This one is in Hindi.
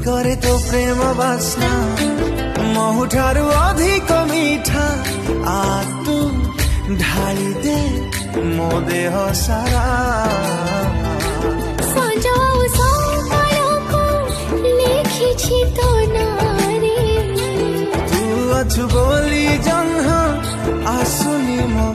करे तो प्रेम बास्ना महु ठारू अधिक मीठा आ तू ढाली दे मो देह सारा तो नारे तू अछु बोली जन्ह आसुनी मो